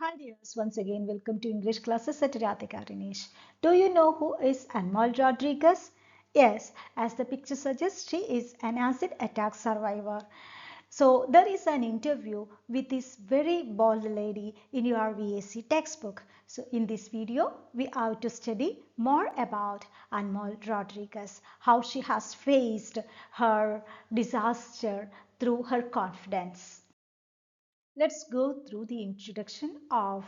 Hi dears, once again welcome to English classes at Radhika Rinesh. Do you know who is Anmol Rodriguez? Yes, as the picture suggests, she is an acid attack survivor. So there is an interview with this very bold lady in your VAC textbook. So in this video, we are to study more about Anmol Rodriguez, how she has faced her disaster through her confidence. Let's go through the introduction of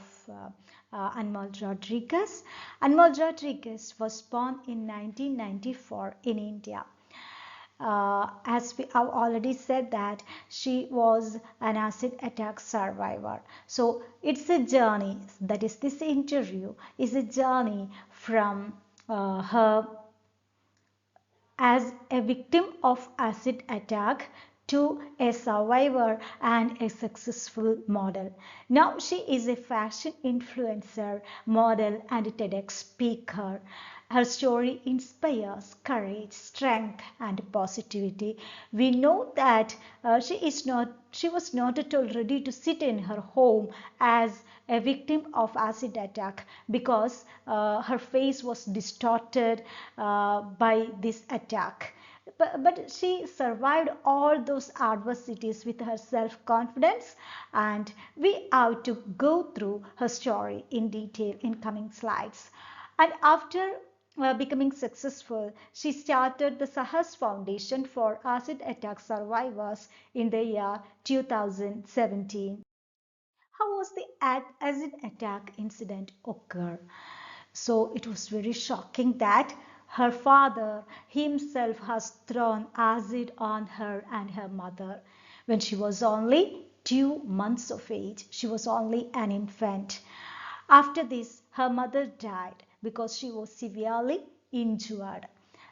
Anmol Rodriguez. Anmol Rodriguez was born in 1994 in India. As we have already said that she was an acid attack survivor. So it's a journey, that is this interview is a journey from her as a victim of acid attack to a survivor and a successful model. Now she is a fashion influencer, model and TEDx speaker. Her story inspires courage, strength and positivity. We know that she was not at all ready to sit in her home as a victim of acid attack because her face was distorted by this attack. But she survived all those adversities with her self-confidence, and we have to go through her story in detail in coming slides. And after becoming successful, she started the Sahas Foundation for Acid Attack Survivors in the year 2017. How was the acid attack incident occur? So it was very shocking that her father himself has thrown acid on her and her mother when she was only 2 months of age. She was only an infant. After this, her mother died because she was severely injured.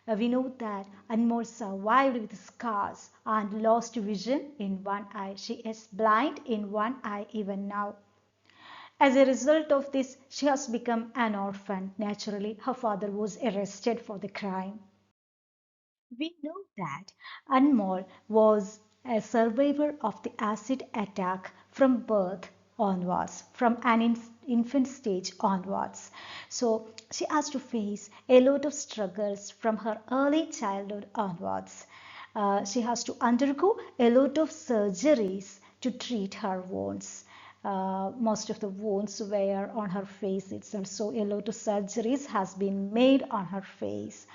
We know that Anmol survived with scars and lost vision in one eye. She is blind in one eye even now. As a result of this, she has become an orphan. Naturally, her father was arrested for the crime. We know that Anmol was a survivor of the acid attack from birth onwards, from an infant stage onwards. So she has to face a lot of struggles from her early childhood onwards. She has to undergo a lot of surgeries to treat her wounds. Most of the wounds were on her face itself, so a lot of surgeries has been made on her face.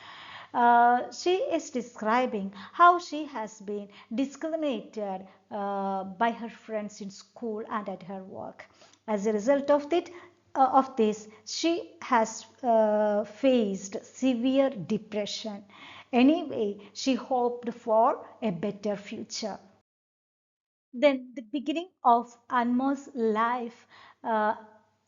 She is describing how she has been discriminated by her friends in school and at her work. As a result of this, she has faced severe depression. Anyway, she hoped for a better future. Then the beginning of Anmol's life uh,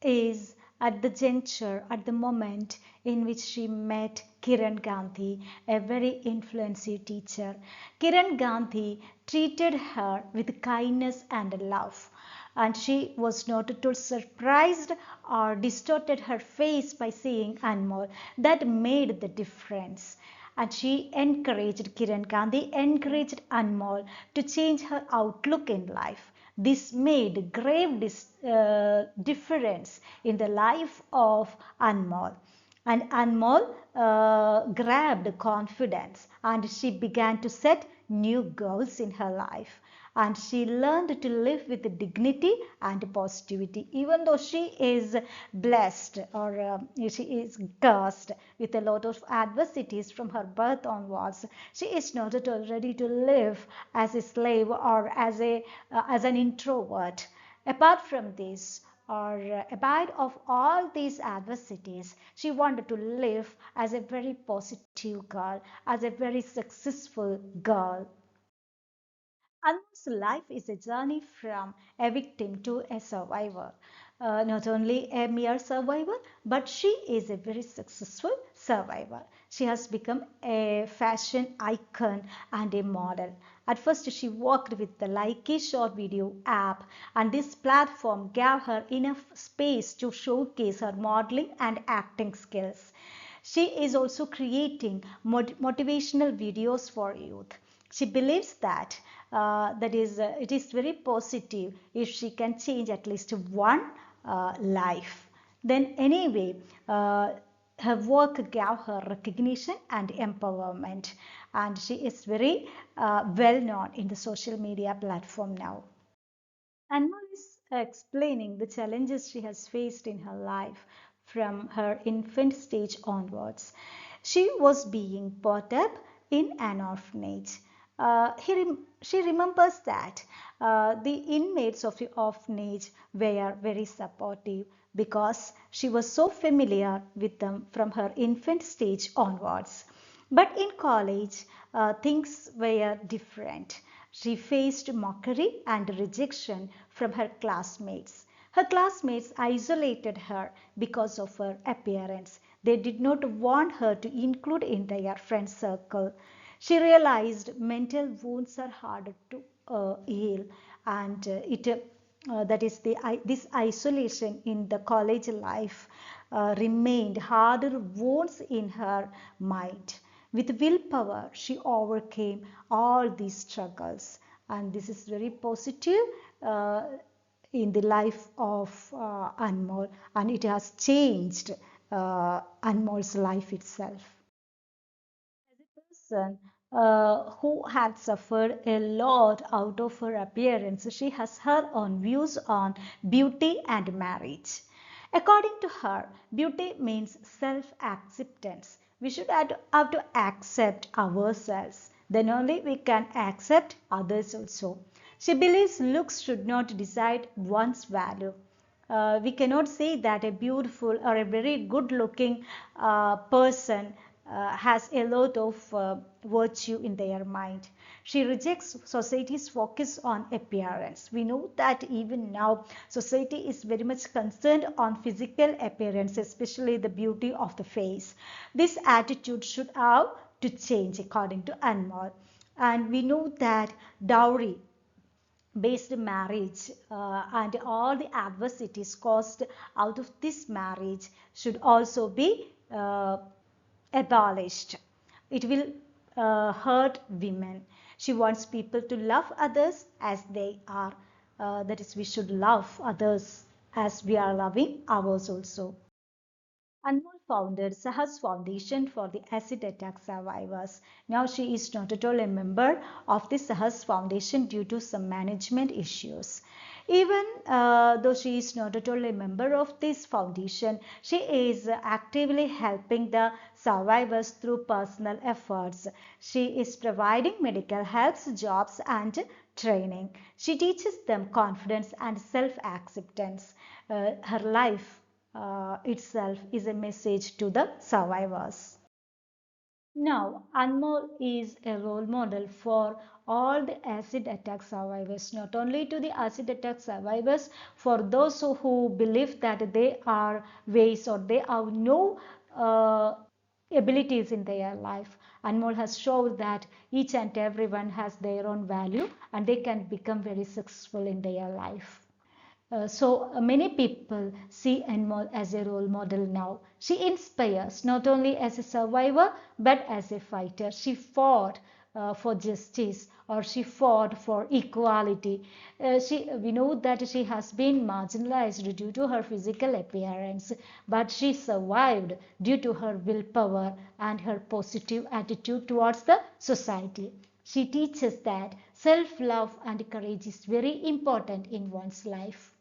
is at the juncture, at the moment in which she met Kiran Gandhi, a very influential teacher. Kiran Gandhi treated her with kindness and love, and she was not at all surprised or distorted her face by seeing Anmol. That made the difference. And she encouraged Kiran Gandhi, encouraged Anmol to change her outlook in life. This made grave difference in the life of Anmol. And Anmol grabbed confidence and she began to set new goals in her life. And she learned to live with dignity and positivity, even though she is blessed or she is cursed with a lot of adversities from her birth onwards. She is not at all ready to live as a slave or as an introvert. Apart from this, or abide of all these adversities, she wanted to live as a very positive girl, as a very successful girl. Anna's life is a journey from a victim to a survivor. Not only a mere survivor, but she is a very successful survivor. She has become a fashion icon and a model. At first, she worked with the Likey short video app, and this platform gave her enough space to showcase her modeling and acting skills. She is also creating motivational videos for youth. She believes that it is very positive if she can change at least one life. Then anyway, her work gave her recognition and empowerment, and she is very well known in the social media platform now. Anmol is explaining the challenges she has faced in her life from her infant stage onwards. She was being brought up in an orphanage. She remembers that the inmates of the orphanage were very supportive because she was so familiar with them from her infant stage onwards. But in college, things were different. She faced mockery and rejection from her classmates. Her classmates isolated her because of her appearance. They did not want her to include in their friend circle. She realized mental wounds are harder to heal, and that is this isolation in the college life remained harder wounds in her mind. With willpower, she overcame all these struggles, and this is very positive in the life of Anmol, and it has changed Anmol's life itself. As a person who had suffered a lot out of her appearance, she has her own views on beauty and marriage. According to her, beauty means self-acceptance. We should have to accept ourselves. Then only we can accept others also. She believes looks should not decide one's value. We cannot say that a beautiful or a very good looking person has a lot of virtue in their mind. She rejects society's focus on appearance. We know that even now society is very much concerned on physical appearance, especially the beauty of the face. This attitude should have to change according to Anmol. And we know that dowry based marriage and all the adversities caused out of this marriage should also be abolished. It will hurt women. She wants people to love others as they are. That is, we should love others as we are loving ours also. Anmol founded Sahas Foundation for the acid attack survivors. Now she is not at all a member of the Sahas Foundation due to some management issues. Even though she is not at all a member of this foundation, she is actively helping the survivors through personal efforts. She is providing medical help, jobs and training. She teaches them confidence and self-acceptance. Her life itself is a message to the survivors. Now, Anmol is a role model for all the acid attack survivors, not only to the acid attack survivors, for those who believe that they are ways or they have no abilities in their life. Anmol has shown that each and everyone has their own value and they can become very successful in their life. Many people see Anmol as a role model now. She inspires not only as a survivor but as a fighter. She fought for justice or she fought for equality. We know that she has been marginalized due to her physical appearance, but she survived due to her willpower and her positive attitude towards the society. She teaches that self-love and courage is very important in one's life.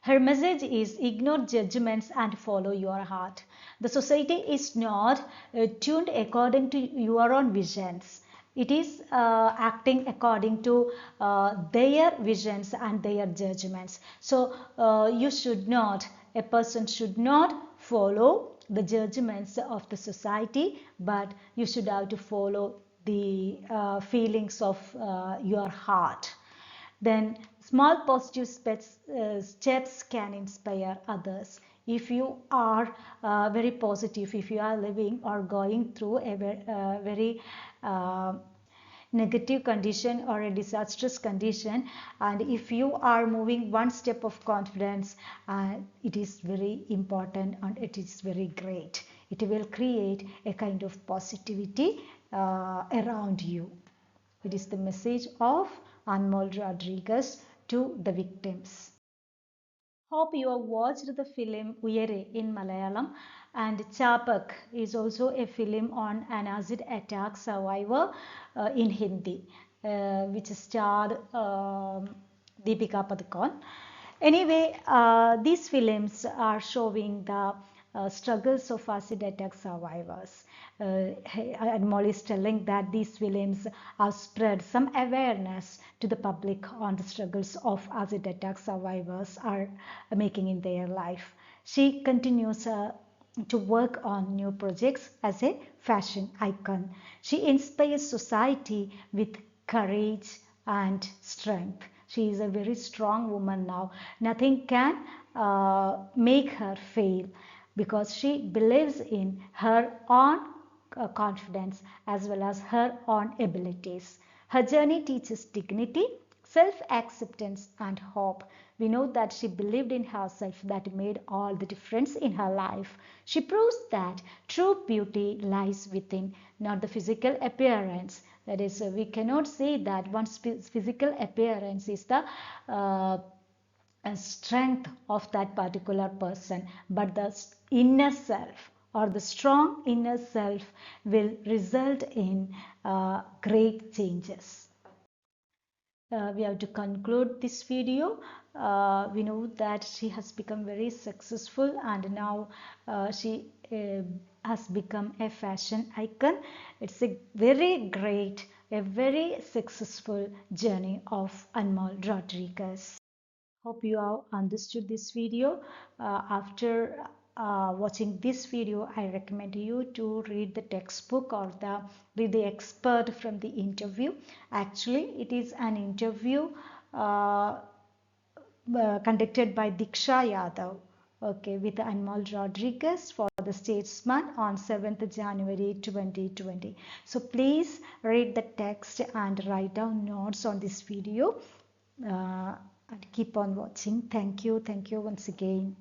Her message is ignore judgments and follow your heart. The society is not tuned according to your own visions. It is acting according to their visions and their judgments. So a person should not follow the judgments of the society, but you should have to follow the feelings of your heart. Then small positive steps can inspire others. If you are very positive, if you are living or going through a very negative condition or a disastrous condition, and if you are moving one step of confidence, it is very important and it is very great. It will create a kind of positivity around you. It is the message of Anmol Rodrigoez to the victims. Hope you have watched the film Uyere in Malayalam, and Chapak is also a film on an acid attack survivor in Hindi, which starred Deepika Padukone. Anyway, these films are showing the struggles of acid attack survivors. Anmol is telling that these films have spread some awareness to the public on the struggles of acid attack survivors are making in their life. She continues to work on new projects as a fashion icon. She inspires society with courage and strength. She is a very strong woman now. Nothing can make her fail because she believes in her own confidence as well as her own abilities. Her journey teaches dignity, self-acceptance and hope. We know that she believed in herself, that made all the difference in her life. She proves that true beauty lies within, not the physical appearance. That is, we cannot say that one's physical appearance is the strength of that particular person, but the inner self or the strong inner self will result in great changes. We have to conclude this video. We know that she has become very successful, and now she has become a fashion icon. It's a very great, a very successful journey of Anmol Rodriguez. Hope you have understood this video. After watching this video, I recommend you to read the textbook or read the expert from the interview. Actually, it is an interview conducted by Diksha Yadav, okay, with Anmol Rodriguez for the Statesman on 7th January 2020. So please read the text and write down notes on this video. And keep on watching. Thank you once again.